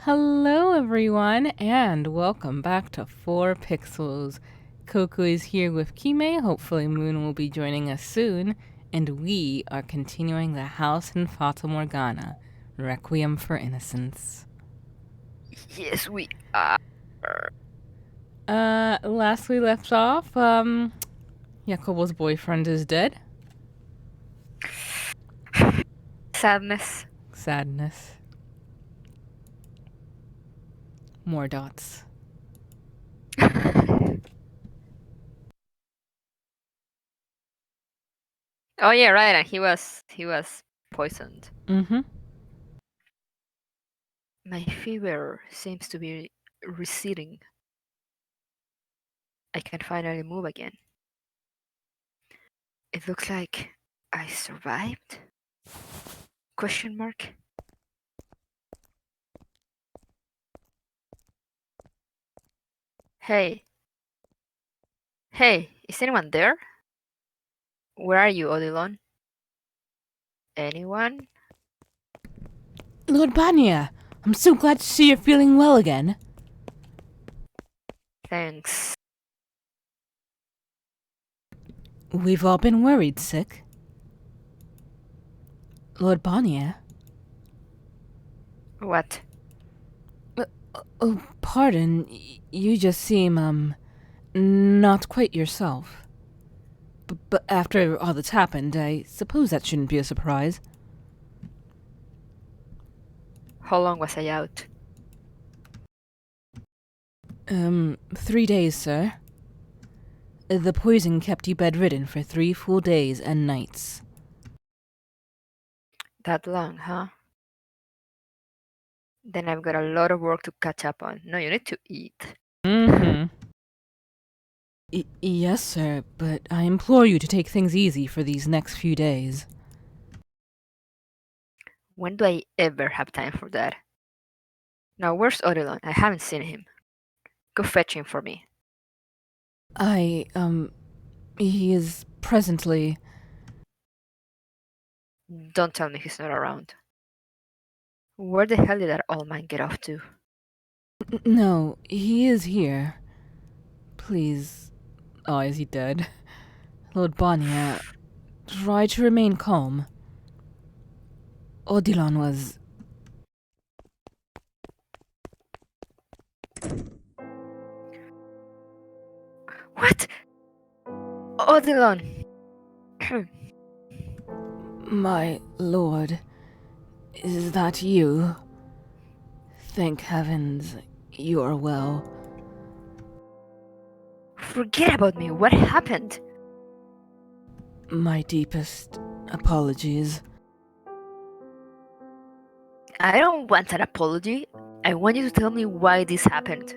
Hello, everyone, and welcome back to 4 Pixels. Coco is here with Kime. Hopefully, Moon will be joining us soon. And we are continuing the house in Fata Morgana, Requiem for Innocence. Yes, we are. Last we left off, Jacobo's boyfriend is dead. Sadness. Sadness. More dots. Oh yeah, right. And he was poisoned. Mm-hmm. My fever seems to be receding. I can finally move again. It looks like I survived? Question mark. Hey. Hey, is anyone there? Where are you, Odilon? Anyone? Lord Barnier, I'm so glad to see you're feeling well again. Thanks. We've all been worried sick. Lord Barnier? What? Oh, pardon. You just seem, not quite yourself. But after all that's happened, I suppose that shouldn't be a surprise. How long was I out? 3 days, sir. The poison kept you bedridden for 3 full days and nights. That long, huh? Then I've got a lot of work to catch up on. No, you need to eat. Mm-hmm. Yes, sir, but I implore you to take things easy for these next few days. When do I ever have time for that? Now, where's Odilon? I haven't seen him. Go fetch him for me. He is presently... Don't tell me he's not around. Where the hell did that old man get off to? No, he is here. Please... Oh, is he dead? Lord Barnier, try to remain calm. Odilon was... What? Odilon! My lord, is that you? Thank heavens you are well. Forget about me. What happened? My deepest apologies. I don't want an apology. I want you to tell me why this happened.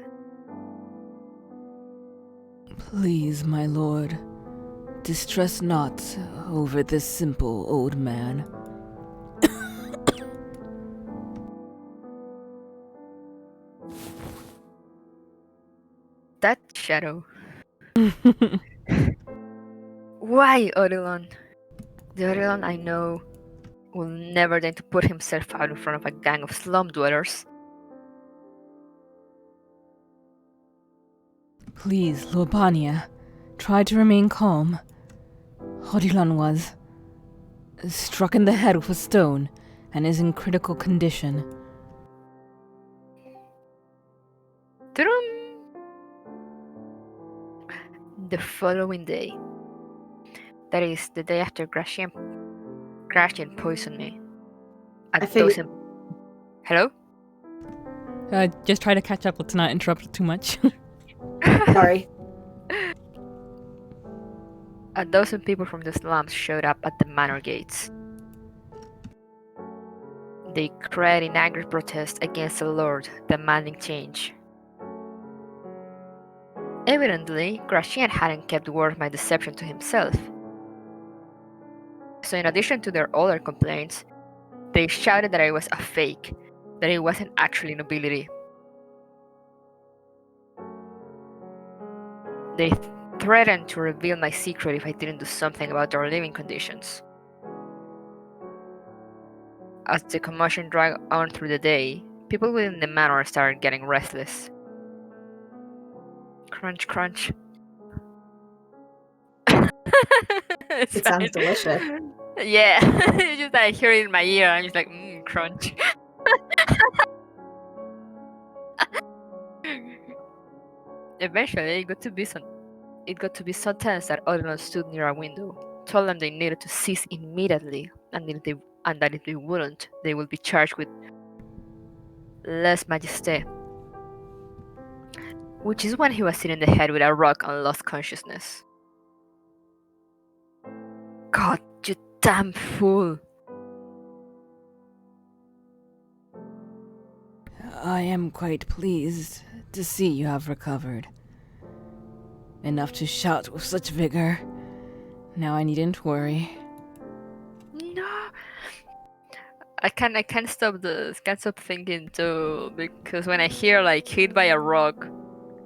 Please, my lord, distress not over this simple old man. That shadow. Why, Odilon? The Odilon I know will never deign to put himself out in front of a gang of slum dwellers. Please, Lord Barnier, try to remain calm. Odilon was struck in the head with a stone and is in critical condition. The following day. That is, the day after Gracian poisoned me. Hello? Just try to catch up. Let's not interrupt too much. Sorry. A dozen people from the slums showed up at the manor gates. They cried in angry protest against the Lord, demanding change. Evidently, Gracian hadn't kept word of my deception to himself. So in addition to their other complaints, they shouted that I was a fake, that it wasn't actually nobility. They threatened to reveal my secret if I didn't do something about their living conditions. As the commotion dragged on through the day, People within the manor started getting restless. Crunch, crunch. It's It fine. sounds delicious. Yeah, it's just I hear it in my ear. I'm just like, crunch. Eventually, it got to be so tense that Odilon stood near a window, told them they needed to cease immediately, and that if they wouldn't, they would be charged with lèse majesté, which is when he was hit in the head with a rock and lost consciousness. God, you damn fool! I am quite pleased to see you have recovered. Enough to shout with such vigor. Now I needn't worry. No, can't stop thinking too, because when I hear like hit by a rock,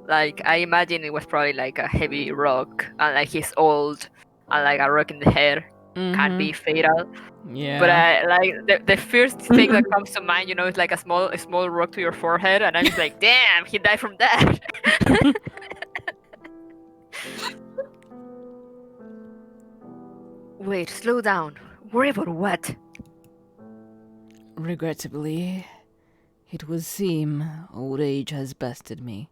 like I imagine it was probably like a heavy rock, and like he's old, and like a rock in the head can be fatal. Yeah. But I like the first thing that comes to mind, is like a small rock to your forehead, and I'm just like, damn, he died from that. Wait, slow down. Worry about what? Regrettably, it would seem old age has bested me.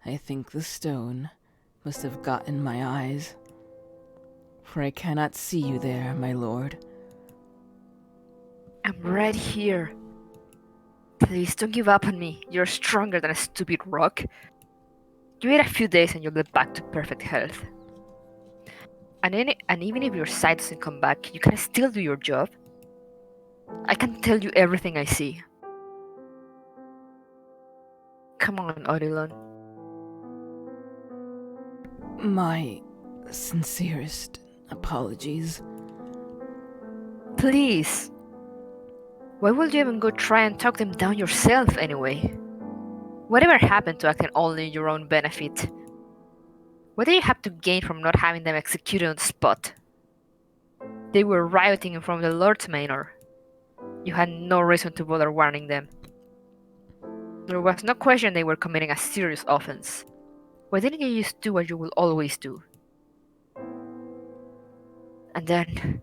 I think the stone must have gotten my eyes, for I cannot see you there, my lord. I'm right here. Please don't give up on me. You're stronger than a stupid rock. You wait a few days and you'll be back to perfect health. And even if your sight doesn't come back, you can still do your job. I can tell you everything I see. Come on, Odilon. My sincerest apologies. Please. Why would you even go try and talk them down yourself anyway? Whatever happened to acting only in your own benefit? What do you have to gain from not having them executed on the spot? They were rioting in front of the Lord's Manor. You had no reason to bother warning them. There was no question they were committing a serious offense. Why didn't you just do what you will always do? And then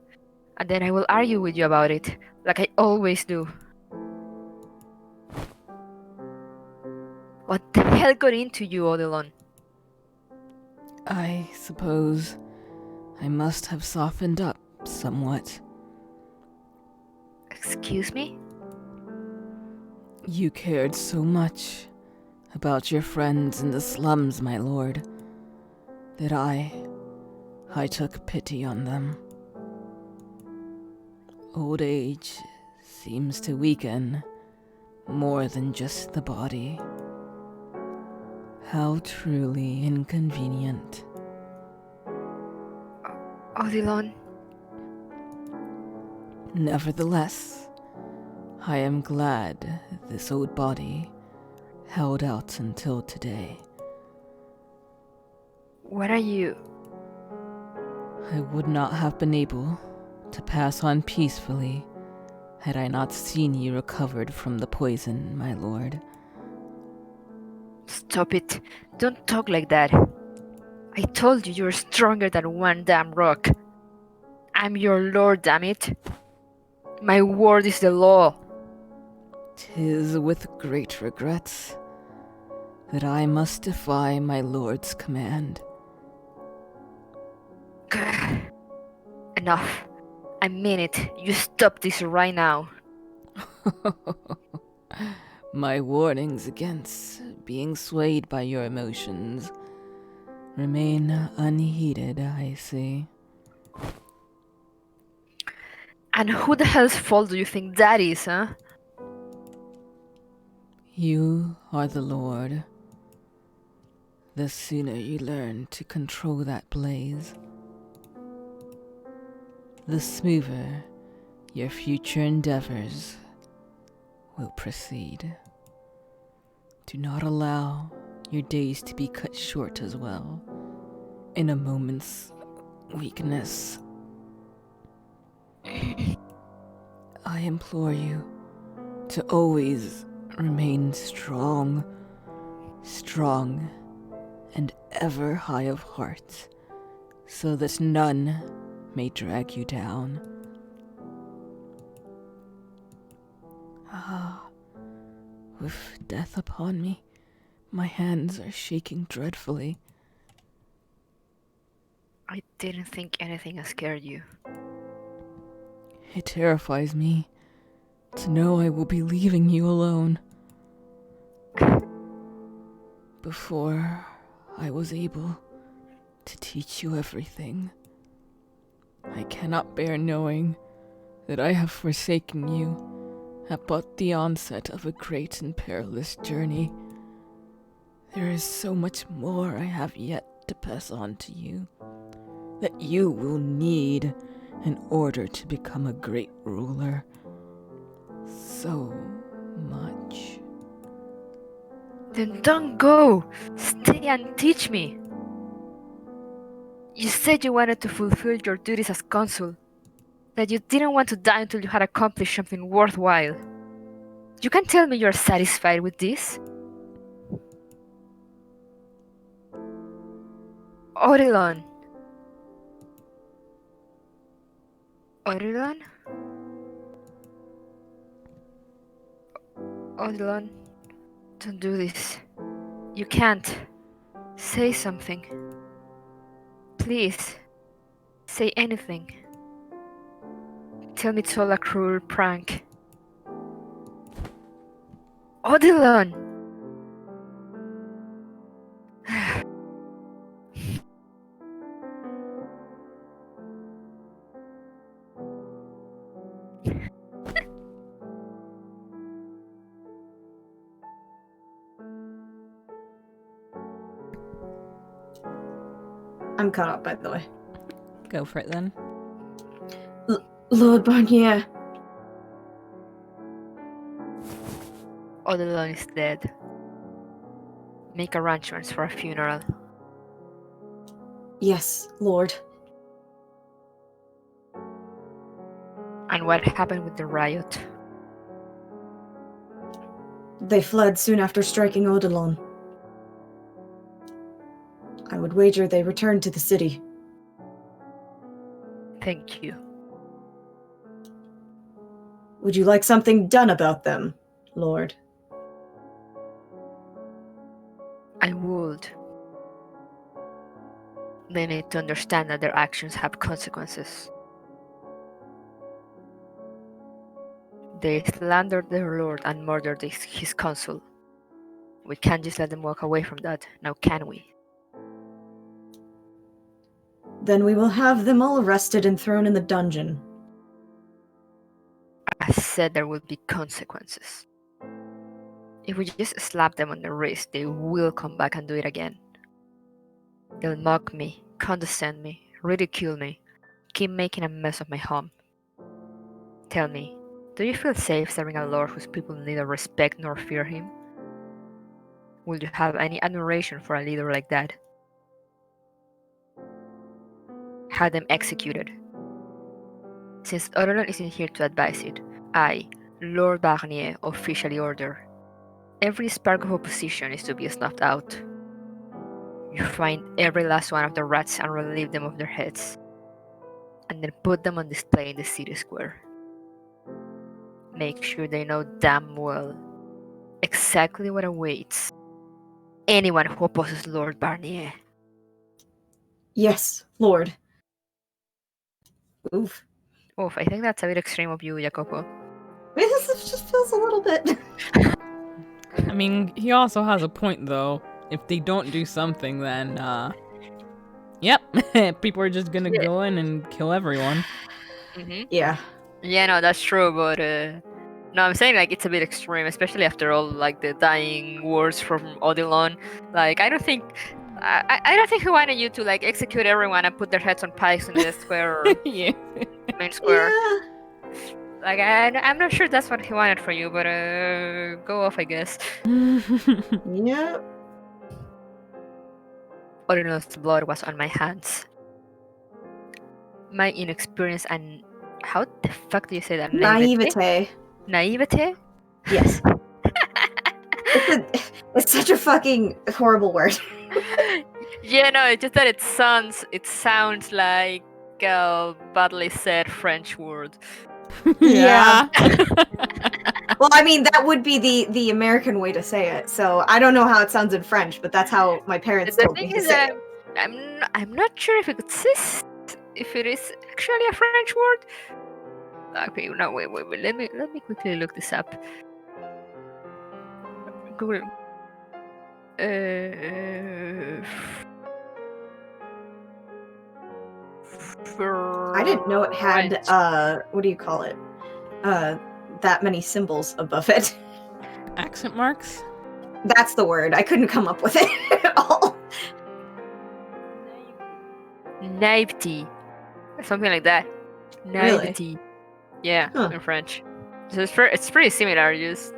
I will argue with you about it, like I always do. What the hell got into you, Odilon? I suppose I must have softened up somewhat. Excuse me? You cared so much about your friends in the slums, my lord, that I took pity on them. Old age seems to weaken more than just the body. How truly inconvenient. Odilon, Nevertheless, I am glad this old body held out until today. what are you? I would not have been able to pass on peacefully had I not seen you recovered from the poison, my lord. Stop it. Don't talk like that. I told you you're stronger than one damn rock. I'm your lord, damn it. My word is the law. 'Tis with great regrets that I must defy my lord's command. Enough. I mean it. You stop this right now. My warnings against being swayed by your emotions remain unheeded, I see. And who the hell's fault do you think that is, huh? You are the Lord. The sooner you learn to control that blaze, the smoother your future endeavors will proceed. Do not allow your days to be cut short as well, in a moment's weakness. I implore you, to always remain strong, and ever high of heart, so that none may drag you down. With death upon me, my hands are shaking dreadfully. I didn't think anything had scared you. It terrifies me to know I will be leaving you alone. Before I was able to teach you everything, I cannot bear knowing that I have forsaken you at but the onset of a great and perilous journey. There is so much more I have yet to pass on to you, that you will need in order to become a great ruler. So much. Then don't go! Stay and teach me! You said you wanted to fulfill your duties as consul, that you didn't want to die until you had accomplished something worthwhile. You can tell me you're satisfied with this? Odilon. Odilon? Odilon, don't do this. You can't. Say something. Please. Say anything. Tell me it's all a cruel prank. Odilon! I'm caught up, by the way. Go for it then. Lord Barnier. Odilon is dead. Make arrangements for a funeral. Yes, Lord. And what happened with the riot? They fled soon after striking Odilon. I would wager they returned to the city. Thank you. Would you like something done about them, Lord? I would. They need to understand that their actions have consequences. They slandered their lord and murdered his consul. We can't just let them walk away from that, now can we? Then we will have them all arrested and thrown in the dungeon. I said there will be consequences. If we just slap them on the wrist, they will come back and do it again. They'll mock me, condescend me, ridicule me, keep making a mess of my home. Tell me, do you feel safe serving a lord whose people neither respect nor fear him? Will you have any admiration for a leader like that? Have them executed. Since Odilon isn't here to advise it, I, Lord Barnier, officially order. Every spark of opposition is to be snuffed out. You find every last one of the rats and relieve them of their heads, and then put them on display in the city square. Make sure they know damn well exactly what awaits anyone who opposes Lord Barnier. Yes, Lord. Oof. Oof, I think that's a bit extreme of you, Jacopo. This just feels a little bit... I mean, he also has a point, though. If they don't do something, then, yep, people are just gonna go in and kill everyone. Mm-hmm. Yeah. Yeah, no, that's true, but, no, I'm saying, like, it's a bit extreme, especially after all, like, the dying words from Odilon. Like, I don't think he wanted you to, like, execute everyone and put their heads on pikes in the square or Yeah. main square. Yeah. Like, I'm not sure that's what he wanted for you, but, go off, I guess. Yeah. Odilon's blood was on my hands. My inexperience and... How the fuck do you say that? Naivete. Naivete Yes. It's such a fucking horrible word. Yeah, no, it's just that it sounds like a badly said French word. Yeah. Well, I mean, that would be the American way to say it. So I don't know how it sounds in French, but that's how my parents The told thing me to is say that it. I'm not sure if if it is actually a French word. Okay, no, wait. Let me quickly look this up. Google. I didn't know it had French. what do you call it? That many symbols above it. Accent marks? That's the word. I couldn't come up with it at all. Naivety, something like that. Really? Naivety. Yeah, Huh. in French. So it's pretty similar. Just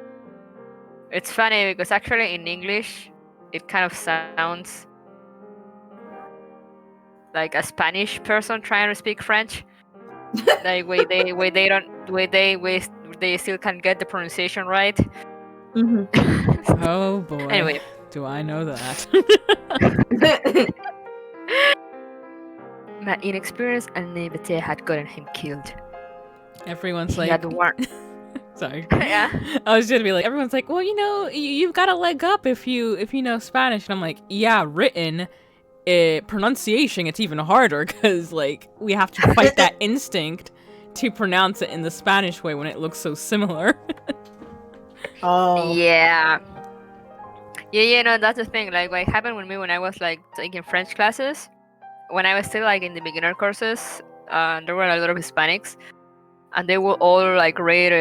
it's funny because actually in English it kind of sounds like a Spanish person trying to speak French. Like they still can't get the pronunciation right. Mm-hmm. Oh boy. Anyway, Do I know that? my inexperience and naivete had gotten him killed. Everyone's He like, had warned. sorry. Yeah. I was just be like, everyone's like, well, you've got a leg up if you know Spanish, and I'm like, yeah, written, pronunciation, it's even harder because like we have to fight that instinct to pronounce it in the Spanish way when it looks so similar. Oh. Yeah. Yeah, no, that's the thing. Like, what happened with me when I was like taking French classes, when I was still like in the beginner courses, there were a lot of Hispanics, and they will all like read.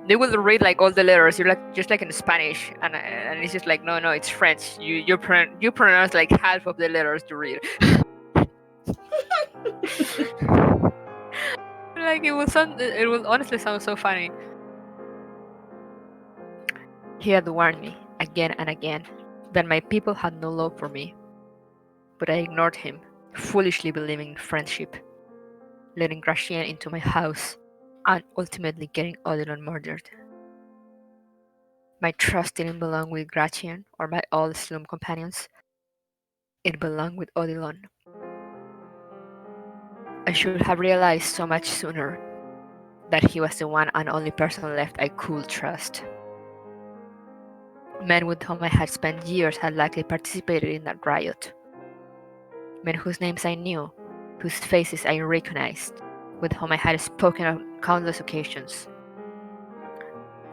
They will read like all the letters. You're like just like in Spanish, and it's just like no, it's French. You pronounce like half of the letters you read. Like it will honestly sound so funny. He had warned me again and again that my people had no love for me, but I ignored him, foolishly believing in friendship, letting Gratian into my house, and ultimately getting Odilon murdered. My trust didn't belong with Gratian or my old slum companions. It belonged with Odilon. I should have realized so much sooner that he was the one and only person left I could trust. Men with whom I had spent years had likely participated in that riot. Men whose names I knew, whose faces I recognized, with whom I had spoken on countless occasions.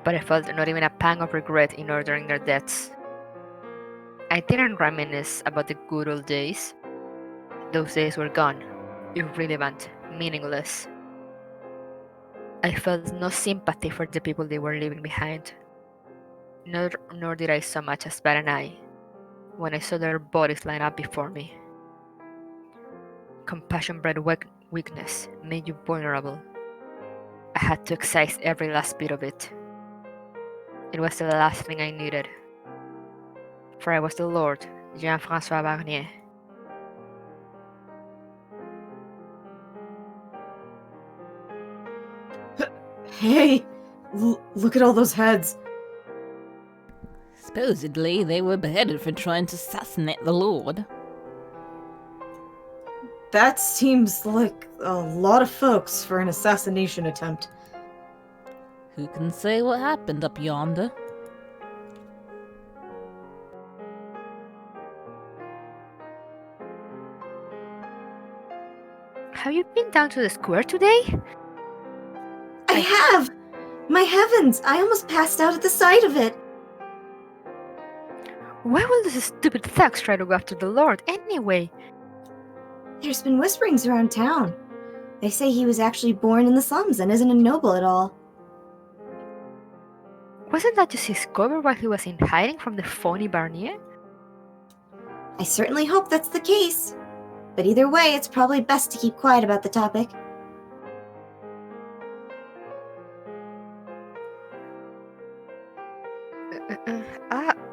But I felt not even a pang of regret in ordering their deaths. I didn't reminisce about the good old days. Those days were gone, irrelevant, meaningless. I felt no sympathy for the people they were leaving behind. Nor did I so much as bat an eye when I saw their bodies line up before me. Compassion bred weakness made you vulnerable. I had to excise every last bit of it. It was the last thing I needed. For I was the Lord, Jean-François Barnier. Hey, look at all those heads. Supposedly, they were beheaded for trying to assassinate the Lord. That seems like a lot of folks for an assassination attempt. Who can say what happened up yonder? Have you been down to the square today? I have! My heavens, I almost passed out at the sight of it. Why will those stupid thugs try to go after the Lord anyway? There's been whisperings around town. They say he was actually born in the slums and isn't a noble at all. Wasn't that just his cover while he was in hiding from the phony Barnier? I certainly hope that's the case. But either way, it's probably best to keep quiet about the topic.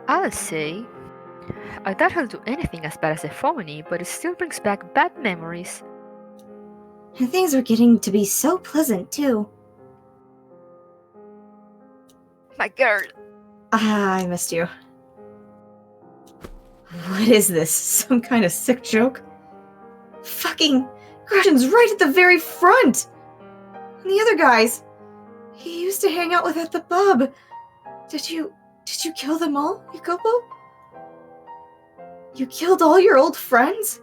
I'll say. I doubt he'll do anything as bad as a phony, but it still brings back bad memories. And things are getting to be so pleasant, too. My girl! Ah, I missed you. What is this? Some kind of sick joke? Fucking Grudgeon's right at the very front! And the other guys, he used to hang out with at the pub. Did you kill them all, Jacopo? You killed all your old friends?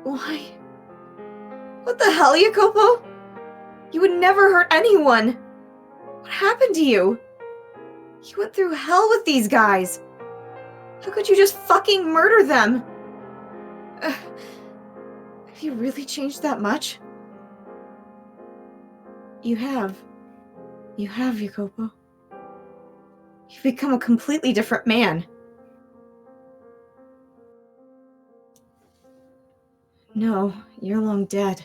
Why? What the hell, Jacopo? You would never hurt anyone! What happened to you? You went through hell with these guys! How could you just fucking murder them? Have you really changed that much? You have. You have, Jacopo. You've become a completely different man. No, you're long dead.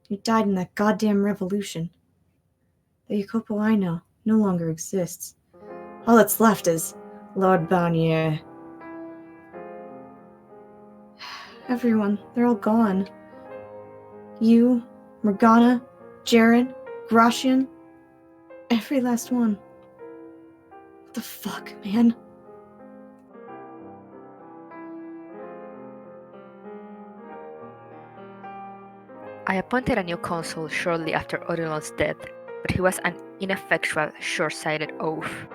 You died in that goddamn revolution. The Jacopo I know no longer exists. All that's left is Lord Barnier. Everyone, they're all gone. You, Morgana, Jaren, Gracian, every last one. What the fuck, man? I appointed a new consul shortly after Odilon's death, but he was an ineffectual, short-sighted oaf.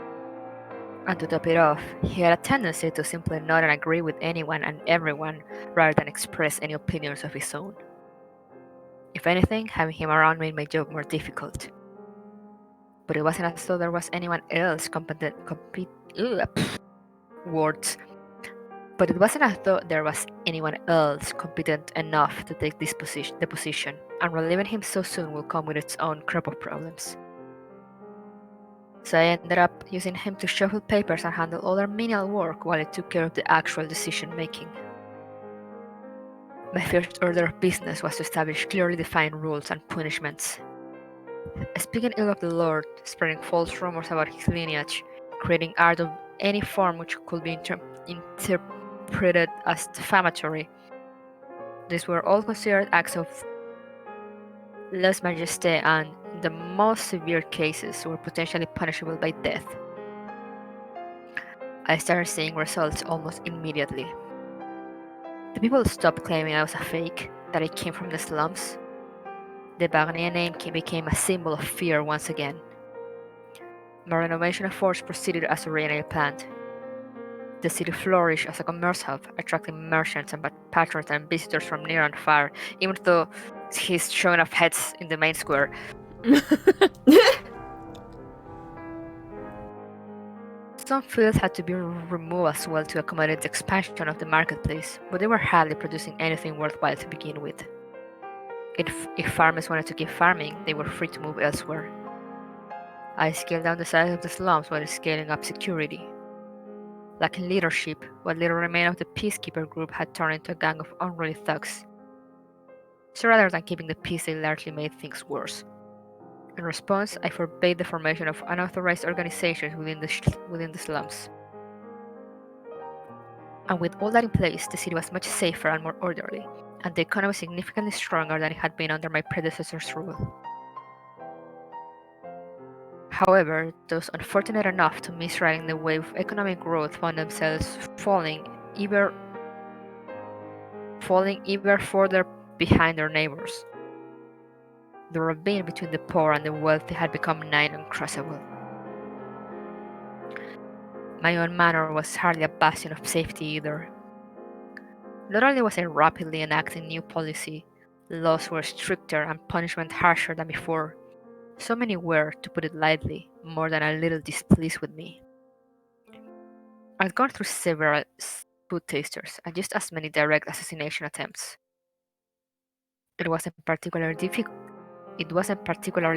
And to top it off, he had a tendency to simply nod and agree with anyone and everyone rather than express any opinions of his own. If anything, having him around made my job more difficult. But it wasn't as though there was anyone else words. But it wasn't as though there was anyone else competent enough to take the position, and relieving him so soon will come with its own crop of problems. So I ended up using him to shuffle papers and handle other menial work while I took care of the actual decision-making. My first order of business was to establish clearly defined rules and punishments. Speaking ill of the Lord, spreading false rumors about his lineage, creating art of any form which could be interpreted as defamatory. These were all considered acts of lèse majesté and, in the most severe cases, were potentially punishable by death. I started seeing results almost immediately. The people stopped claiming I was a fake, that I came from the slums. The Barnier name became a symbol of fear once again. My renovation efforts proceeded as originally planned. The city flourished as a commerce hub, attracting merchants and patrons and visitors from near and far, even though he's showing off heads in the main square. Some fields had to be removed as well to accommodate the expansion of the marketplace, but they were hardly producing anything worthwhile to begin with. If farmers wanted to keep farming, they were free to move elsewhere. I scaled down the size of the slums while scaling up security. Lacking leadership, what little remained of the peacekeeper group had turned into a gang of unruly thugs. So rather than keeping the peace, they largely made things worse. In response, I forbade the formation of unauthorized organizations within the slums. And with all that in place, the city was much safer and more orderly, and the economy significantly stronger than it had been under my predecessor's rule. However, those unfortunate enough to miss riding the wave of economic growth found themselves falling ever further behind their neighbors. The ravine between the poor and the wealthy had become nigh uncrossable. My own manor was hardly a bastion of safety either. Not only was I rapidly enacting new policy, laws were stricter and punishment harsher than before. So many were, to put it lightly, more than a little displeased with me. I'd gone through several food tasters and just as many direct assassination attempts. It wasn't particularly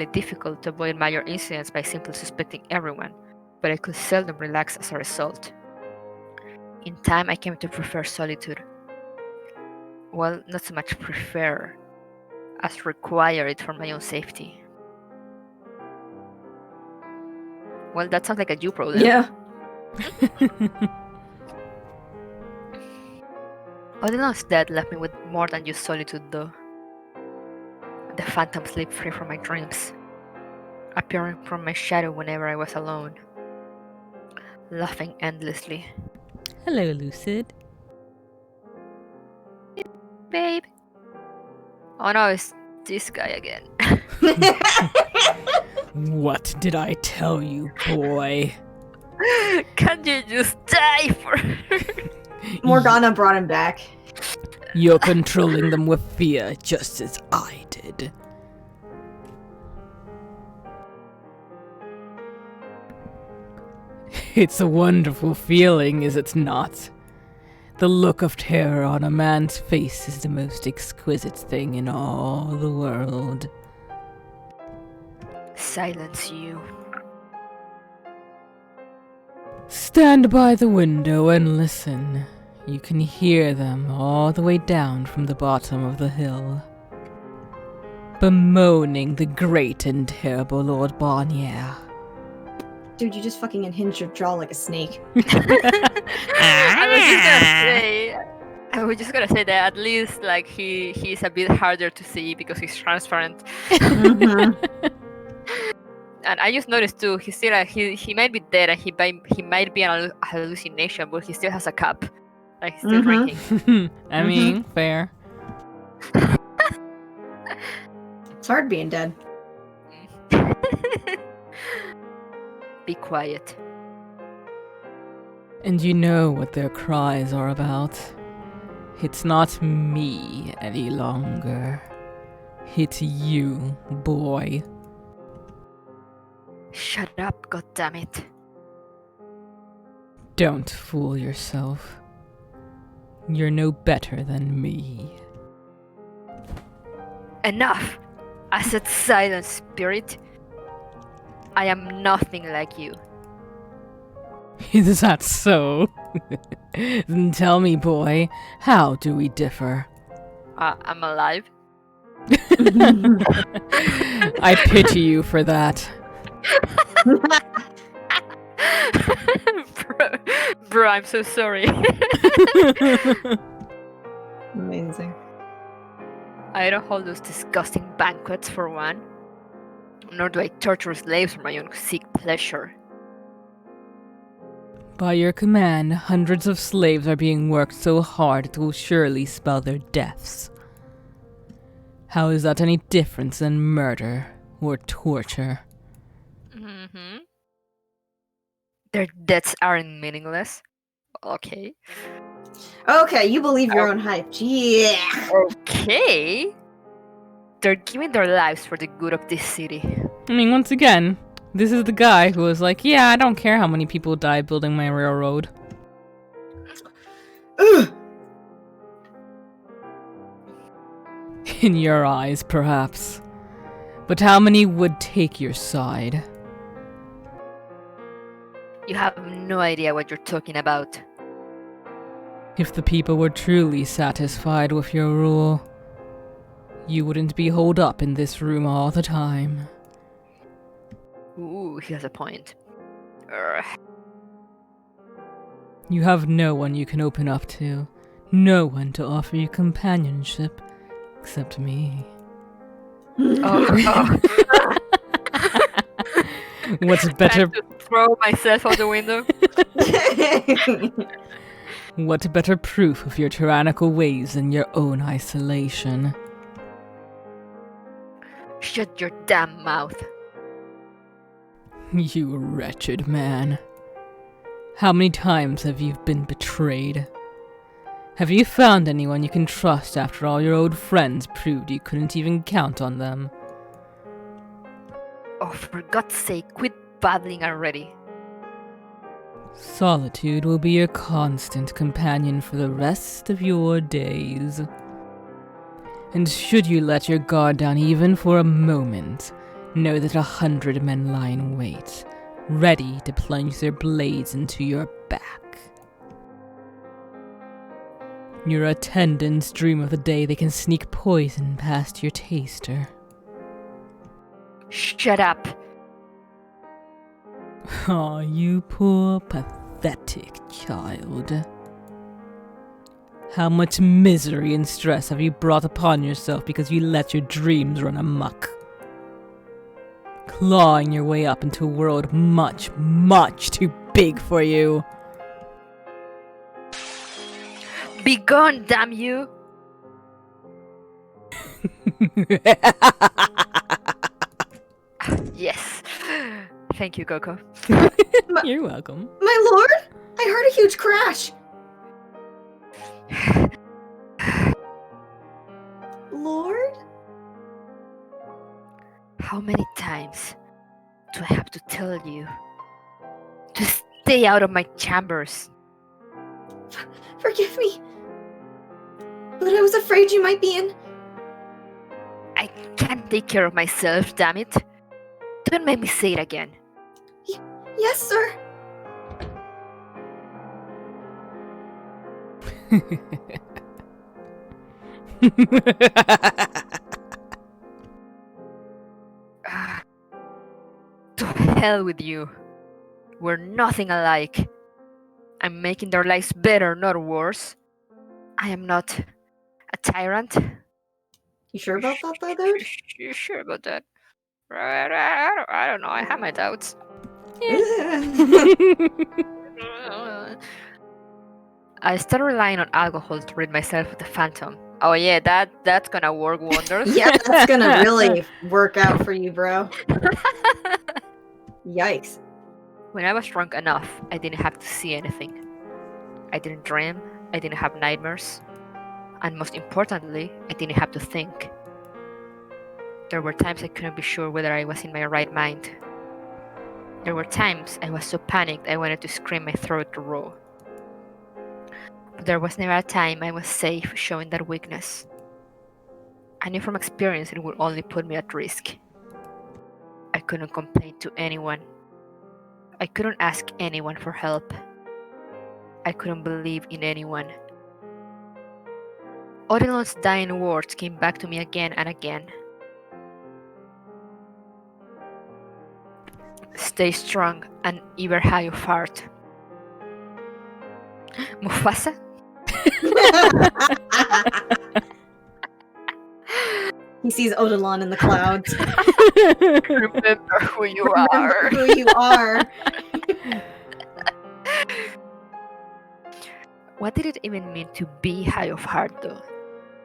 difficult to avoid major incidents by simply suspecting everyone, but I could seldom relax as a result. In time, I came to prefer solitude. Well, not so much prefer, as require it for my own safety. Well, that sounds like a you problem. Yeah. Odilon's death left me with more than just solitude, though. The phantom slipped free from my dreams. appearing from my shadow whenever I was alone, laughing endlessly. Hello, Lucid. Babe. Oh no, it's this guy again. What did I tell you, boy? Can't you just die for Morgana brought him back. You're controlling them with fear, just as I did. It's a wonderful feeling, is it not? The look of terror on a man's face is the most exquisite thing in all the world. silence you? Stand by the window and listen. You can hear them all the way down from the bottom of the hill, bemoaning the great and terrible Lord Barnier. Dude, you just fucking unhinged your jaw like a snake. I was just gonna say that at least like he's a bit harder to see because he's transparent. Mhm. And I just noticed too, he's still he might be dead and he might be an hallucination, but he still has a cup. Like he's still drinking. I mean, fair. It's hard being dead. Be quiet. And you know what their cries are about. It's not me any longer. It's you, boy. Shut up, goddammit. Don't fool yourself. You're no better than me. Enough! I said silence, spirit. I am nothing like you. Is that so? Then tell me, boy, how do we differ? I'm alive. I pity you for that. bro, I'm so sorry. Amazing. I don't hold those disgusting banquets for one, nor do I torture slaves for my own sick pleasure. By your command, hundreds of slaves are being worked so hard it will surely spell their deaths. How is that any different than murder or torture? Mm-hmm. Their deaths aren't meaningless. Okay. Okay, you believe your own hype. Yeah. Okay. They're giving their lives for the good of this city. I mean, once again, this is the guy who was like, yeah, I don't care how many people die building my railroad. Ugh. In your eyes, perhaps. But how many would take your side? You have no idea what you're talking about. If the people were truly satisfied with your rule, you wouldn't be holed up in this room all the time. Ooh, he has a point. Urgh. You have no one you can open up to, no one to offer you companionship, except me. Oh. What's better? Time to throw myself out the window. What better proof of your tyrannical ways than your own isolation? Shut your damn mouth. You wretched man. How many times have you been betrayed? Have you found anyone you can trust after all your old friends proved you couldn't even count on them? Oh, for God's sake, quit babbling already. Solitude will be your constant companion for the rest of your days. And should you let your guard down even for a moment, know that 100 men lie in wait, ready to plunge their blades into your back. Your attendants dream of the day they can sneak poison past your taster. Shut up. Aw, you poor, pathetic child. How much misery and stress have you brought upon yourself because you let your dreams run amok? clawing your way up into a world much, much too big for you. Be gone, damn you! Yes. Thank you, Coco. You're welcome. My lord? I heard a huge crash. Lord? How many times do I have to tell you to stay out of my chambers? Forgive me. But I was afraid you might be in. I can't take care of myself, damn it. Don't make me say it again. Yes, sir. To hell with you. We're nothing alike. I'm making their lives better, not worse. I am not a tyrant. You sure about that, though, dude? You sure about that? I don't know. I have my doubts. I started relying on alcohol to rid myself of the phantom. Oh yeah, that's gonna work wonders. Yeah, that's gonna really work out for you, bro. Yikes. When I was drunk enough, I didn't have to see anything. I didn't dream, I didn't have nightmares, and most importantly, I didn't have to think. There were times I couldn't be sure whether I was in my right mind. There were times I was so panicked I wanted to scream my throat to raw. But there was never a time I was safe showing that weakness. I knew from experience it would only put me at risk. I couldn't complain to anyone. I couldn't ask anyone for help. I couldn't believe in anyone. Odilon's dying words came back to me again and again. Stay strong and ever high of heart. Mufasa? He sees Odilon in the clouds. Remember who you Remember are. who you are. What did it even mean to be high of heart, though?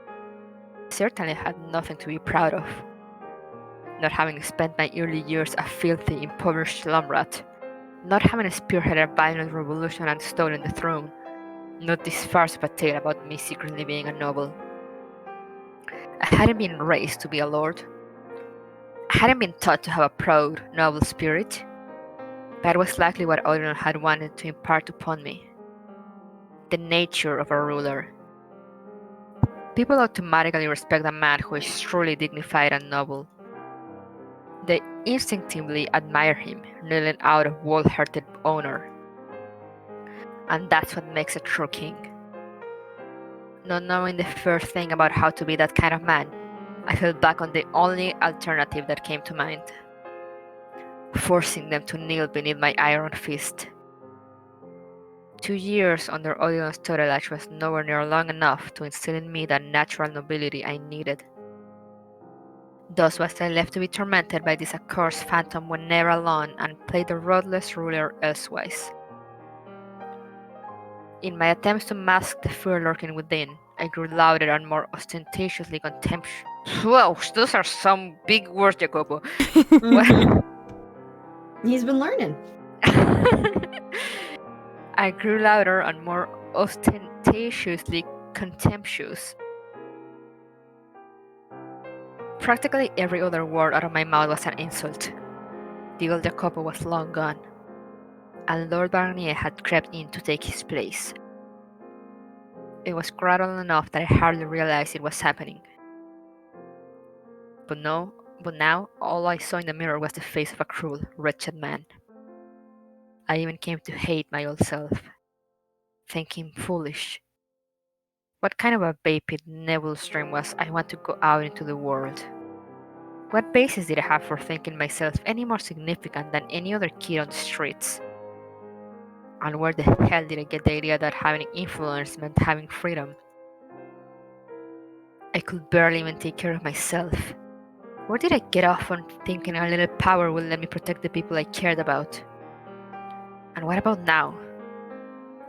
I certainly had nothing to be proud of. Not having spent my early years a filthy, impoverished slumrat. Not having spearheaded a violent revolution and stolen the throne. Not this farce of a tale about me secretly being a noble. I hadn't been raised to be a lord. I hadn't been taught to have a proud, noble spirit. That was likely what Odin had wanted to impart upon me. The nature of a ruler. People automatically respect a man who is truly dignified and noble. They instinctively admire him, kneeling out of wholehearted honor. And that's what makes a true king. Not knowing the first thing about how to be that kind of man, I fell back on the only alternative that came to mind. Forcing them to kneel beneath my iron fist. 2 years under Odilon's tutelage was nowhere near long enough to instill in me that natural nobility I needed. Thus was I left to be tormented by this accursed phantom whenever alone and played the ruthless ruler elsewise. In my attempts to mask the fear lurking within, I grew louder and more ostentatiously contemptuous. Whoa, those are some big words, Jacopo. He's been learning. I grew louder and more ostentatiously contemptuous. Practically every other word out of my mouth was an insult. The old Jacopo was long gone, and Lord Barnier had crept in to take his place. It was gradual enough that I hardly realized it was happening. But now, all I saw in the mirror was the face of a cruel, wretched man. I even came to hate my old self, think him foolish. What kind of a vapid nebulous dream was I want to go out into the world? What basis did I have for thinking myself any more significant than any other kid on the streets? And where the hell did I get the idea that having influence meant having freedom? I could barely even take care of myself. Where did I get off on thinking a little power would let me protect the people I cared about? And what about now?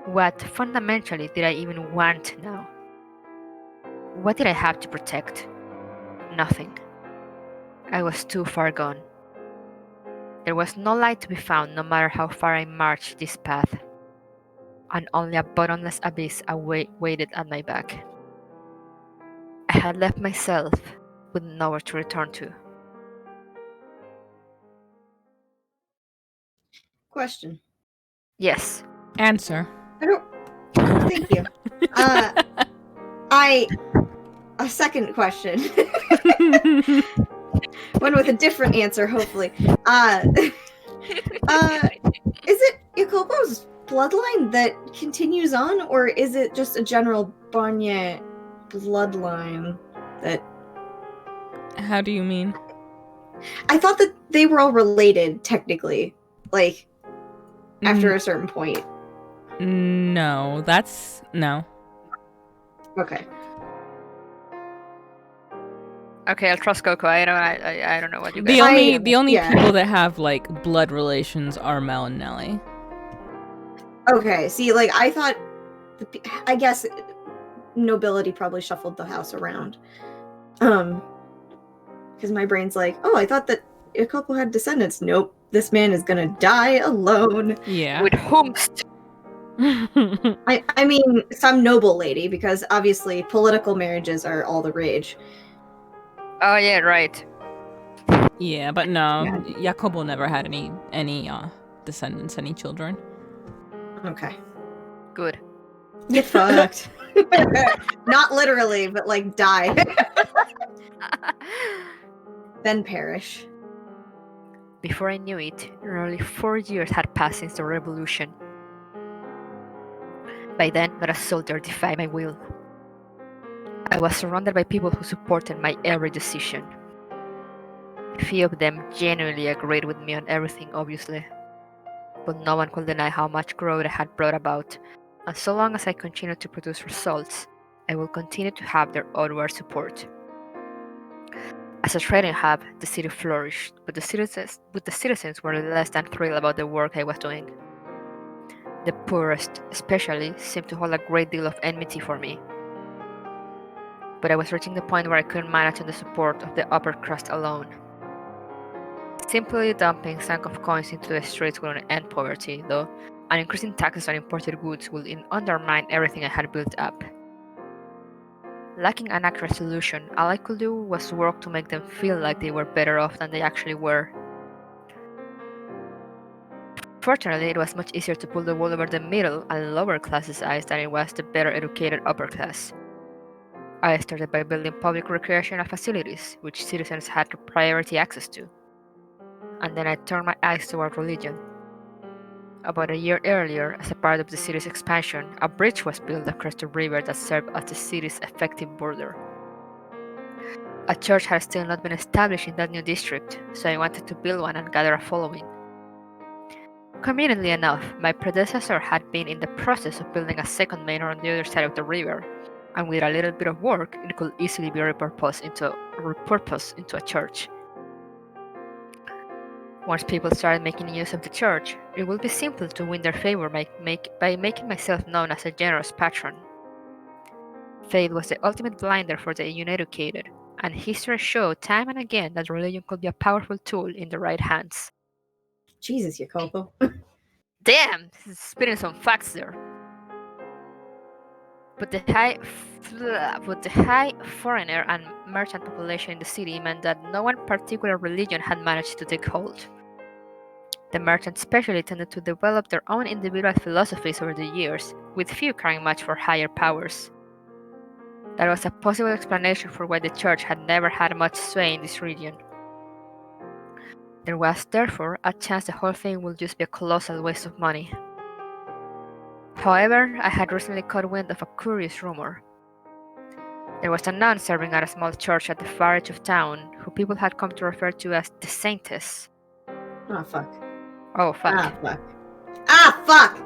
What fundamentally did I even want now? What did I have to protect? Nothing. I was too far gone. There was no light to be found no matter how far I marched this path, and only a bottomless abyss waited at my back. I had left myself with nowhere to return to. Question. Yes. Answer. I don't. Thank you. A second question. One with a different answer, hopefully. Is it Jacopo's bloodline that continues on, or is it just a general Barnier bloodline that... How do you mean? I thought that they were all related, technically. Like, after a certain point. No, no. Okay. Okay, I'll trust Coco. I don't know what you guys. The only yeah. people that have like blood relations are Mel and Nellie. Okay, see, like, I thought... I guess nobility probably shuffled the house around. Because my brain's like, oh, I thought that a couple had descendants. Nope, this man is gonna die alone. Yeah. With whomst? I mean, some noble lady, because obviously political marriages are all the rage. Oh yeah, right. Yeah, but no, Yeah. Jacopo never had any descendants, any children. Okay. Good. Get fucked. Not literally, but like die. Then perish. Before I knew it, nearly 4 years had passed since the revolution. By then, not a soul dared defy my will. I was surrounded by people who supported my every decision. Few of them genuinely agreed with me on everything, obviously. But no one could deny how much growth I had brought about, and so long as I continued to produce results, I will continue to have their outward support. As a trading hub, the city flourished, but the citizens were less than thrilled about the work I was doing. The poorest, especially, seemed to hold a great deal of enmity for me. But I was reaching the point where I couldn't manage on the support of the upper crust alone. Simply dumping sunk of coins into the streets wouldn't end poverty, though, and increasing taxes on imported goods would undermine everything I had built up. Lacking an accurate solution, all I could do was work to make them feel like they were better off than they actually were. Fortunately, it was much easier to pull the wool over the middle and lower classes' eyes than it was the better educated upper class. I started by building public recreational facilities, which citizens had priority access to. And then I turned my eyes toward religion. About a year earlier, as a part of the city's expansion, a bridge was built across the river that served as the city's effective border. A church had still not been established in that new district, so I wanted to build one and gather a following. Conveniently enough, my predecessor had been in the process of building a second manor on the other side of the river, and with a little bit of work, it could easily be repurposed into a church. Once people started making use of the church, it would be simple to win their favor by making myself known as a generous patron. Faith was the ultimate blinder for the uneducated, and history showed time and again that religion could be a powerful tool in the right hands. Jesus, Jacopo. Damn! Spitting some facts there. But the high foreigner and merchant population in the city meant that no one particular religion had managed to take hold. The merchants especially tended to develop their own individual philosophies over the years, with few caring much for higher powers. That was a possible explanation for why the church had never had much sway in this region. There was, therefore, a chance the whole thing would just be a colossal waste of money. However, I had recently caught wind of a curious rumor. There was a nun serving at a small church at the far edge of town, who people had come to refer to as the Saintess. Oh, fuck. Oh, fuck. Ah, fuck. Ah, fuck!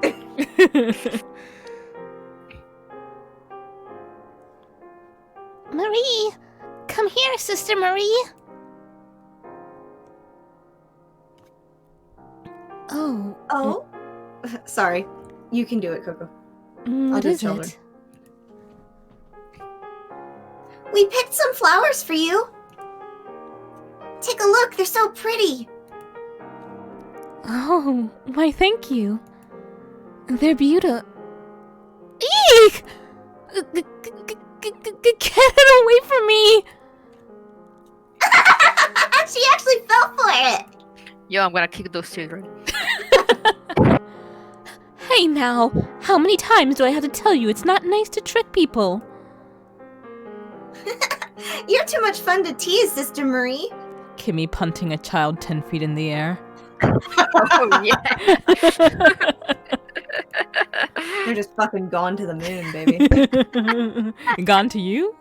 Marie! Come here, Sister Marie! Oh. Oh? Sorry. You can do it, Coco. What do is children. it? We picked some flowers for you. Take a look, they're so pretty. Oh, why thank you. They're beautiful. Eek! Get it away from me! She actually fell for it. Yo, I'm gonna kick those children. Hey now, how many times do I have to tell you it's not nice to trick people? You're too much fun to tease, Sister Marie. Kimmy punting a child 10 feet in the air. Oh, yeah. They're just fucking gone to the moon, baby. Gone to you?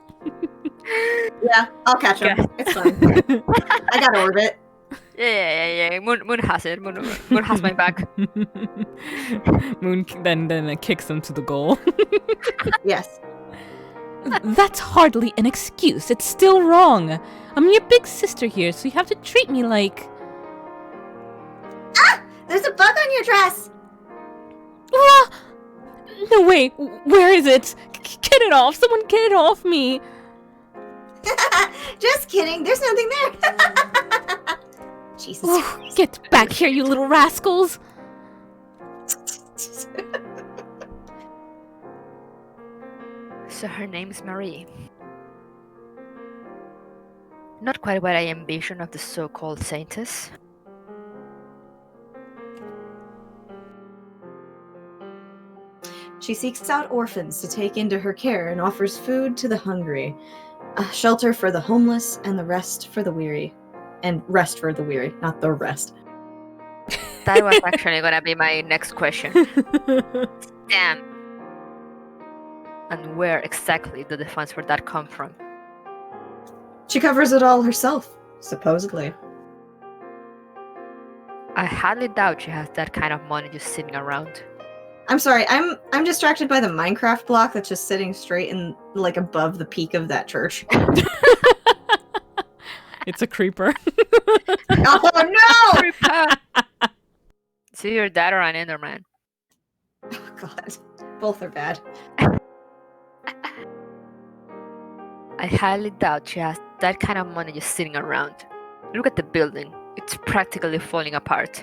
Yeah, I'll catch them. Yeah. It's fine. I got orbit. Yeah. Moon has it. Moon has my back. Moon then kicks them to the goal. Yes. That's hardly an excuse. It's still wrong. I'm your big sister here, so you have to treat me like... There's a bug on your dress. Ah! No, wait. Where is it? Get it off. Someone get it off me. Just kidding, there's nothing there. Jesus Oh, Christ. get back here, you little rascals. So her name's Marie. Not quite what I envision of the so-called saintess. She seeks out orphans to take into her care and offers food to the hungry, a shelter for the homeless, and the rest for the weary. And rest for the weary, not the rest. That was actually gonna be my next question. Damn. And where exactly did the funds for that come from? She covers it all herself, supposedly. I hardly doubt she has that kind of money just sitting around. I'm sorry, I'm distracted by the Minecraft block that's just sitting straight in, like, above the peak of that church. It's a creeper. Oh no! So your dad or an Enderman? Oh god. Both are bad. I highly doubt she has that kind of money just sitting around. Look at the building. It's practically falling apart.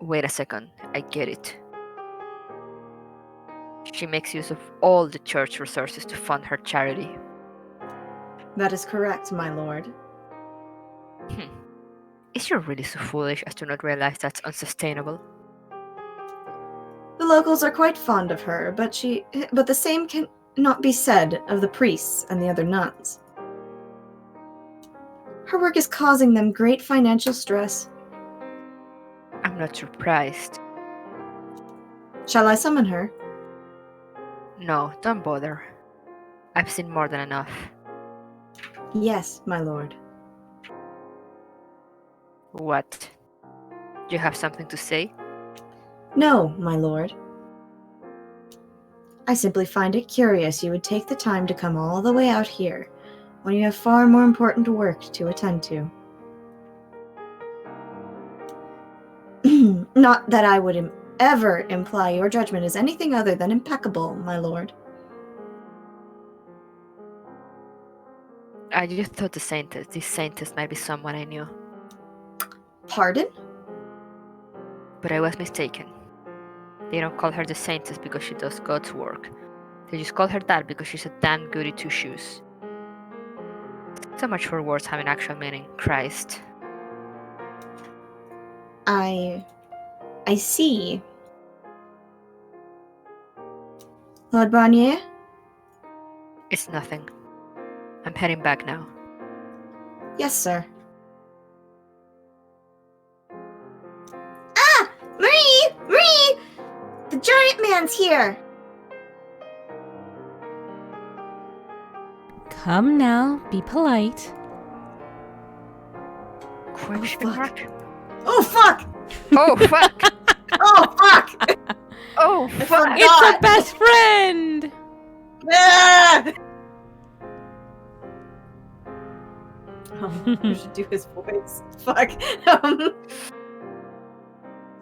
Wait a second, I get it. She makes use of all the church resources to fund her charity. That is correct, my lord. Is she really so foolish as to not realize that's unsustainable? The locals are quite fond of her, but the same can not be said of the priests and the other nuns. Her work is causing them great financial stress. I'm not surprised. Shall I summon her? No, don't bother. I've seen more than enough. Yes, my lord. What? Do you have something to say? No, my lord. I simply find it curious you would take the time to come all the way out here, when you have far more important work to attend to. Not that I would ever imply your judgment is anything other than impeccable, my lord. I just thought this saintess might be someone I knew. Pardon? But I was mistaken. They don't call her the saintess because she does God's work. They just call her that because she's a damn goody two-shoes. So much for words having actual meaning. Christ. I see. Lord Barnier? It's nothing. I'm heading back now. Yes, sir. Ah! Marie! Marie! The giant man's here! Come now, be polite. Question fuck. mark? Oh, fuck! Oh, fuck! Oh, fuck! Oh, fuck! It's a best friend! Ah! Oh, you should do his voice. Fuck.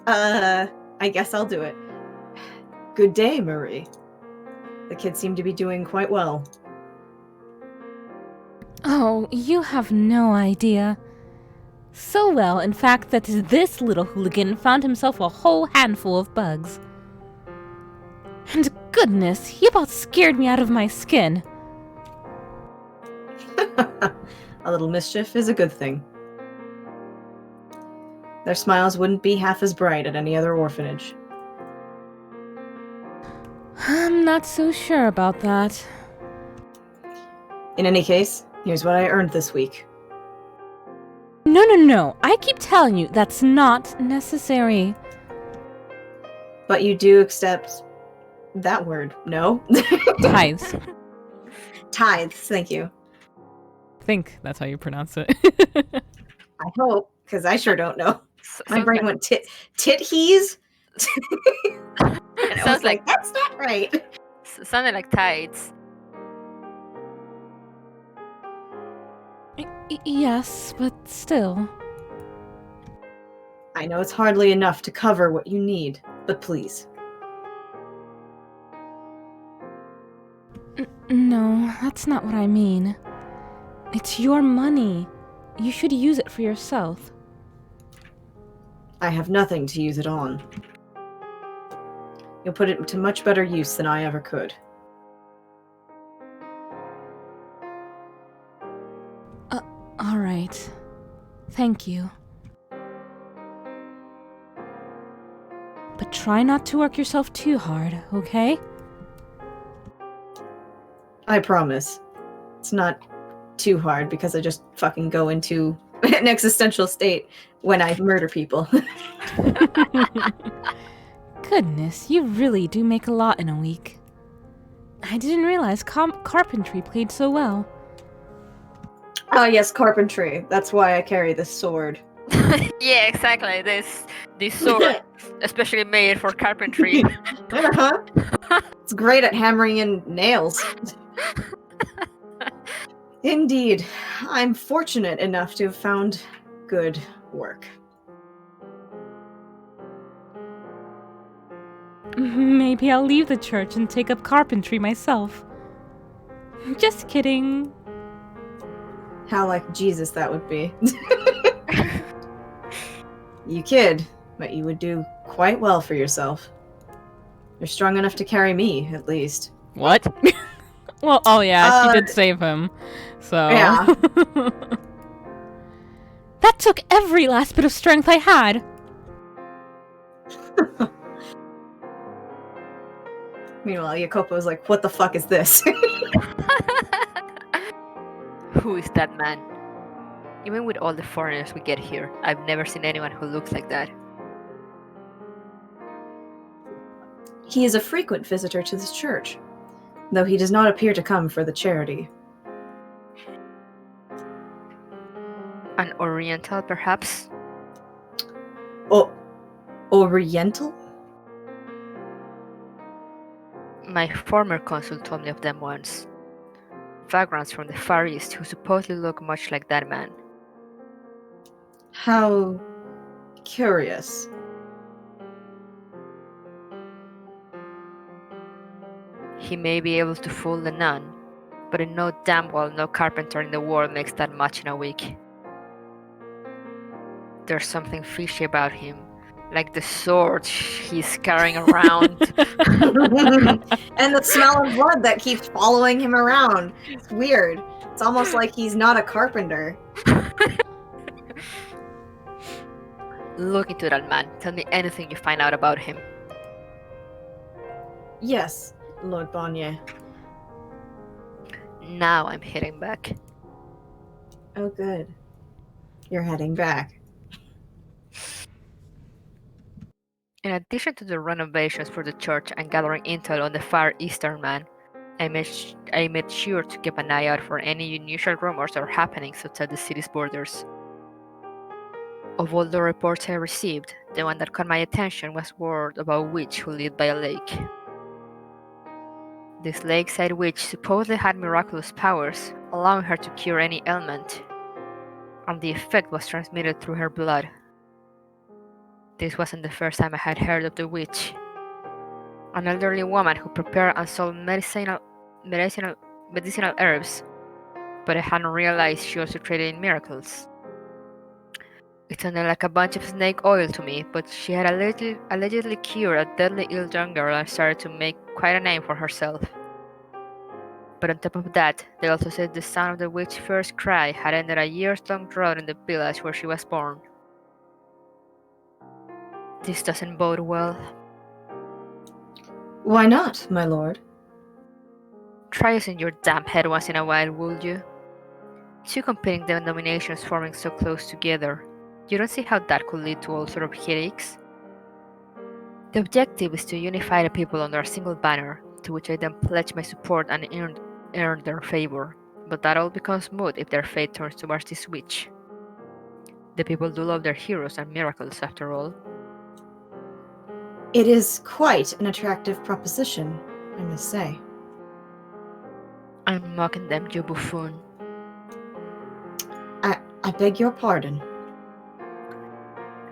I guess I'll do it. Good day, Marie. The kids seem to be doing quite well. Oh, you have no idea. So well, in fact, that this little hooligan found himself a whole handful of bugs. And goodness, he about scared me out of my skin. A little mischief is a good thing. Their smiles wouldn't be half as bright at any other orphanage. I'm not so sure about that. In any case, here's what I earned this week. No. I keep telling you, that's not necessary. But you do accept that word, no? Tithes. Tithes, thank you. I think that's how you pronounce it. I hope, because I sure don't know. My Sounds brain like, went tit-hees. And I Sounds was like, that's not right. sounded like tides. Yes, but still. I know it's hardly enough to cover what you need, but please. No, that's not what I mean. It's your money. You should use it for yourself. I have nothing to use it on. You'll put it to much better use than I ever could. All right. Thank you. But try not to work yourself too hard, okay? I promise. It's not too hard because I just fucking go into an existential state when I murder people. Goodness, you really do make a lot in a week. I didn't realize carpentry played so well. Oh yes, carpentry. That's why I carry this sword. Yeah, exactly. This sword, especially made for carpentry. Uh-huh. It's great at hammering in nails. Indeed, I'm fortunate enough to have found good work. Maybe I'll leave the church and take up carpentry myself. Just kidding. How like Jesus that would be. You kid, but you would do quite well for yourself. You're strong enough to carry me, at least. What? Well, oh yeah, she did Uh, save him. So. Yeah. That took every last bit of strength I had. Meanwhile, Jacopo's like, what the fuck is this? Who is that man? Even with all the foreigners we get here, I've never seen anyone who looks like that. He is a frequent visitor to this church, though he does not appear to come for the charity. An Oriental, perhaps? Oh, Oriental? My former consul told me of them once. Vagrants from the Far East who supposedly look much like that man. How curious. He may be able to fool the nun, but I know damn well no carpenter in the world makes that much in a week. There's something fishy about him, like the sword he's carrying around. And the smell of blood that keeps following him around. It's weird. It's almost like he's not a carpenter. Look into that man. Tell me anything you find out about him. Yes, Lord Barnier. Now I'm heading back. Oh, good. You're heading back. In addition to the renovations for the church and gathering intel on the Far Eastern man, I made sure to keep an eye out for any unusual rumors or happenings outside the city's borders. Of all the reports I received, the one that caught my attention was word about a witch who lived by a lake. This lakeside witch supposedly had miraculous powers, allowing her to cure any ailment, and the effect was transmitted through her blood. This wasn't the first time I had heard of the witch. An elderly woman who prepared and sold medicinal herbs, but I hadn't realized she also traded in miracles. It sounded like a bunch of snake oil to me, but she had allegedly cured a deadly ill young girl and started to make quite a name for herself. But on top of that, they also said the sound of the witch's first cry had ended a years-long drought in the village where she was born. This doesn't bode well. Why not, my lord? Try using your damn head once in a while, would you? Two competing denominations forming so close together. You don't see how that could lead to all sort of headaches? The objective is to unify the people under a single banner, to which I then pledge my support and earn their favor. But that all becomes moot if their fate turns towards this witch. The people do love their heroes and miracles, after all. It is quite an attractive proposition, I must say. I'm mocking them, you buffoon. I beg your pardon.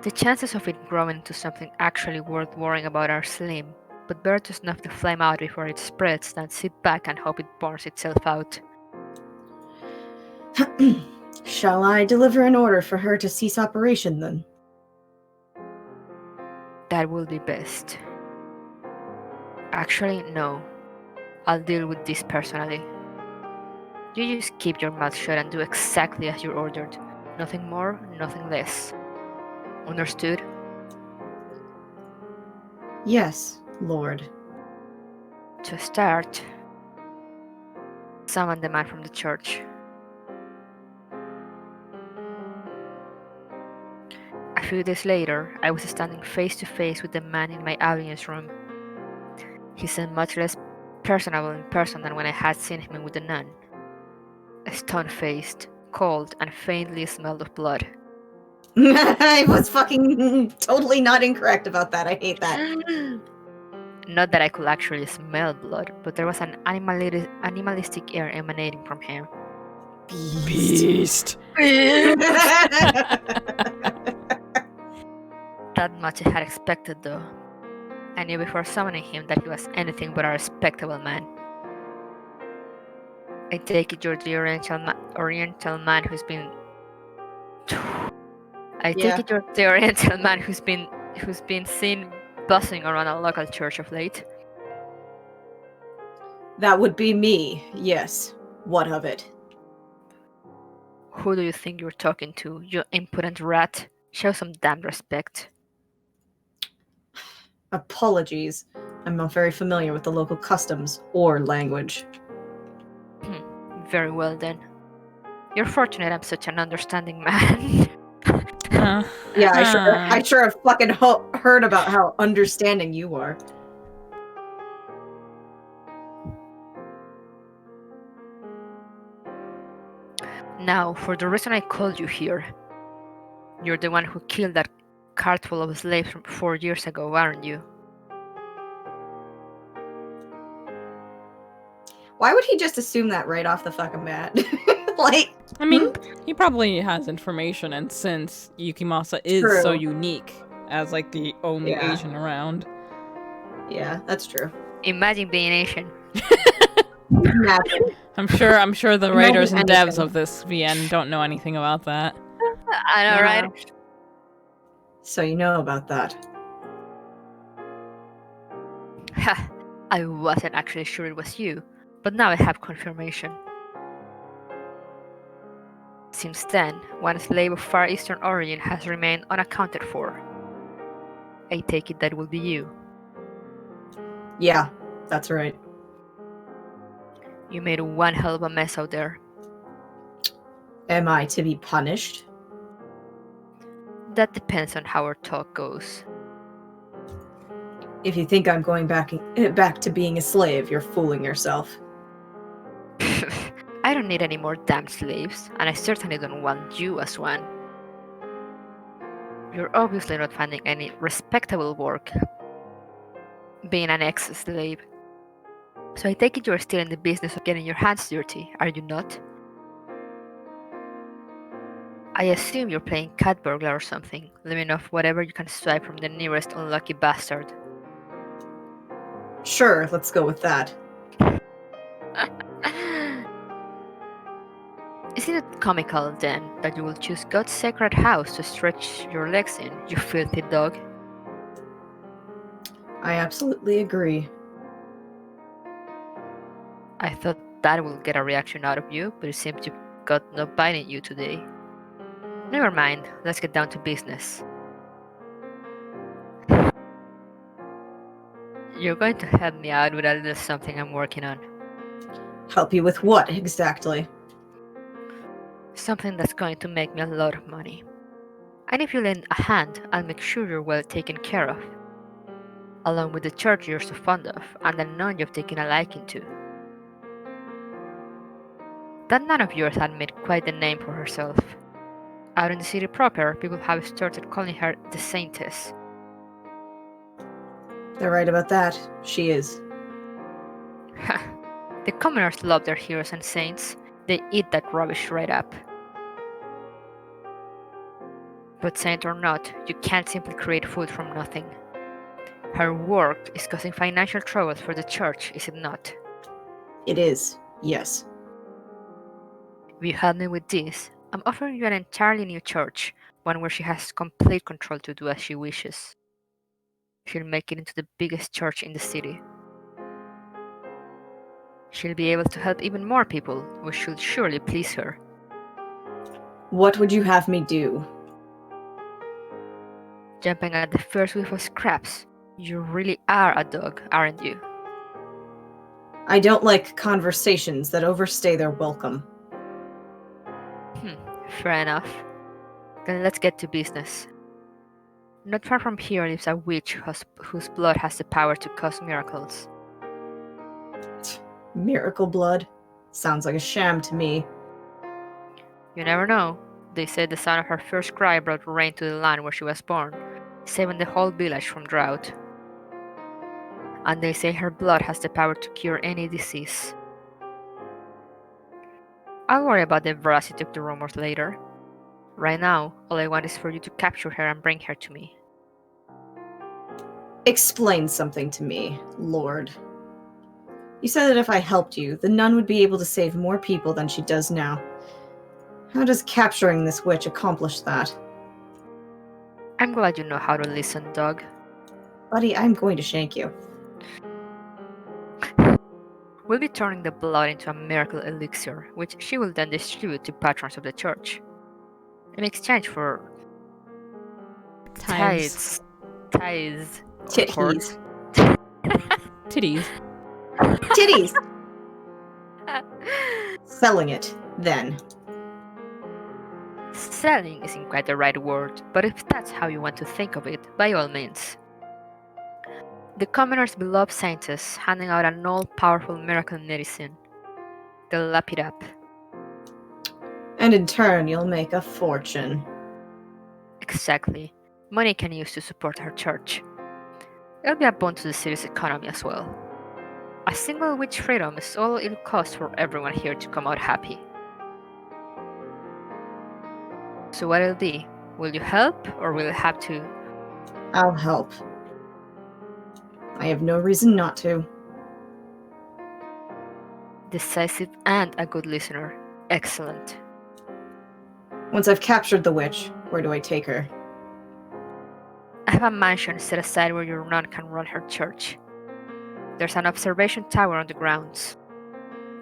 The chances of it growing into something actually worth worrying about are slim, but better to snuff the flame out before it spreads than sit back and hope it burns itself out. Shall I deliver an order for her to cease operation, then? That will be best. Actually, no. I'll deal with this personally. You just keep your mouth shut and do exactly as you're ordered. Nothing more, nothing less. Understood? Yes, lord. To start, summon the man from the church. A few days later, I was standing face to face with the man in my audience room. He seemed much less personable in person than when I had seen him with the nun. Stone-faced, cold, and faintly smelled of blood. I was fucking totally not incorrect about that. I hate that. Not that I could actually smell blood, but there was an animalistic air emanating from him. Beast. That much I had expected, though. I knew before summoning him that he was anything but a respectable man. I take it you're the Oriental man who's been. I take it you're the Oriental man who's been seen buzzing around a local church of late. That would be me, yes. What of it? Who do you think you're talking to, you impudent rat? Show some damn respect. Apologies. I'm not very familiar with the local customs or language. Very well then. You're fortunate I'm such an understanding man. Yeah, I sure have fucking heard about how understanding you are. Now, for the reason I called you here. You're the one who killed that cart full of slaves from 4 years ago, aren't you? Why would he just assume that right off the fucking bat? Like, I mean, he probably has information, and since Yukimasa is True. so unique as like the only Yeah. Asian around. yeah, that's true. Imagine being Asian. Imagine. I'm sure the Imagine writers and devs anything. of this VN don't know anything about that. I know, right? So you know about that. Ha! I wasn't actually sure it was you, but now I have confirmation. Since then, one slave of Far Eastern origin has remained unaccounted for. I take it that will be you. Yeah, that's right. You made one hell of a mess out there. Am I to be punished? That depends on how our talk goes. If you think I'm going back to being a slave, you're fooling yourself. I don't need any more damn slaves, and I certainly don't want you as one. You're obviously not finding any respectable work being an ex-slave. So I take it you're still in the business of getting your hands dirty, are you not? I assume you're playing cat burglar or something, living off whatever you can swipe from the nearest unlucky bastard. Sure, let's go with that. Isn't it comical, then, that you will choose God's sacred house to stretch your legs in, you filthy dog? I absolutely agree. I thought that would get a reaction out of you, but it seems you got no bite in you today. Never mind, let's get down to business. You're going to help me out with a little something I'm working on. Help you with what, exactly? Something that's going to make me a lot of money. And if you lend a hand, I'll make sure you're well taken care of. Along with the church you're so fond of, and the nun you've taken a liking to. That nun of yours had made quite the name for herself. Out in the city proper, people have started calling her the Saintess. They're right about that. She is. The commoners love their heroes and saints. They eat that rubbish right up. But saint or not, you can't simply create food from nothing. Her work is causing financial troubles for the church, is it not? It is, yes. If you help me with this, I'm offering you an entirely new church, one where she has complete control to do as she wishes. She'll make it into the biggest church in the city. She'll be able to help even more people, which should surely please her. What would you have me do? Jumping at the first whiff of scraps. You really are a dog, aren't you? I don't like conversations that overstay their welcome. Fair enough. Then let's get to business. Not far from here lives a witch whose blood has the power to cause miracles. Miracle blood? Sounds like a sham to me. You never know. They say the sound of her first cry brought rain to the land where she was born, saving the whole village from drought. And they say her blood has the power to cure any disease. I'll worry about the veracity of the rumors later. Right now, all I want is for you to capture her and bring her to me. Explain something to me, Lord. You said that if I helped you, the nun would be able to save more people than she does now. How does capturing this witch accomplish that? I'm glad you know how to listen, dog. Buddy, I'm going to shank you. We'll be turning the blood into a miracle elixir, which she will then distribute to patrons of the church. In exchange for tithes, of course. Titties. Titties! Selling it, then. Selling isn't quite the right word, but if that's how you want to think of it, by all means. The commoner's beloved saintess handing out an all-powerful miracle medicine. They'll lap it up. And in turn, you'll make a fortune. Exactly. Money can use to support her church. It'll be a boon to the city's economy as well. A single witch freedom is all it'll cost for everyone here to come out happy. So what it'll be? Will you help, or will you have to? I'll help. I have no reason not to. Decisive and a good listener. Excellent. Once I've captured the witch, where do I take her? I have a mansion set aside where your nun can run her church. There's an observation tower on the grounds.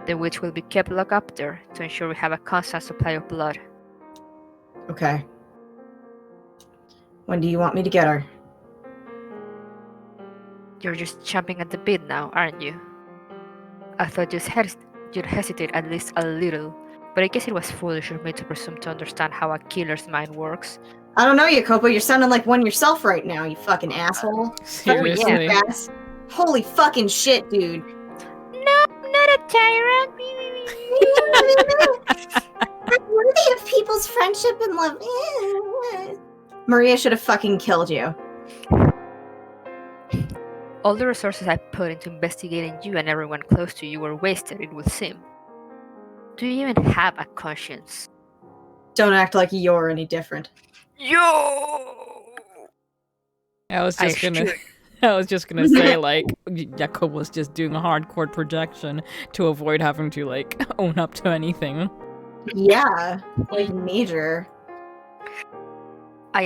The witch will be kept locked up there to ensure we have a constant supply of blood. Okay. When do you want me to get her? You're just chomping at the bit now, aren't you? I thought you'd hesitate at least a little, but I guess it was foolish of me to presume to understand how a killer's mind works. I don't know, Jacopo. You're sounding like one yourself right now, you fucking asshole. Seriously. Ass. Holy fucking shit, dude. No, I'm not a tyrant. I'm worthy of people's friendship and love. Maria should have fucking killed you. All the resources I put into investigating you and everyone close to you were wasted, it would seem. Do you even have a conscience? don't act like you're any different. Yo! I was just gonna should. I was just gonna say, like, Jacob was just doing a hardcore projection to avoid having to, like, own up to anything. Yeah, like major. I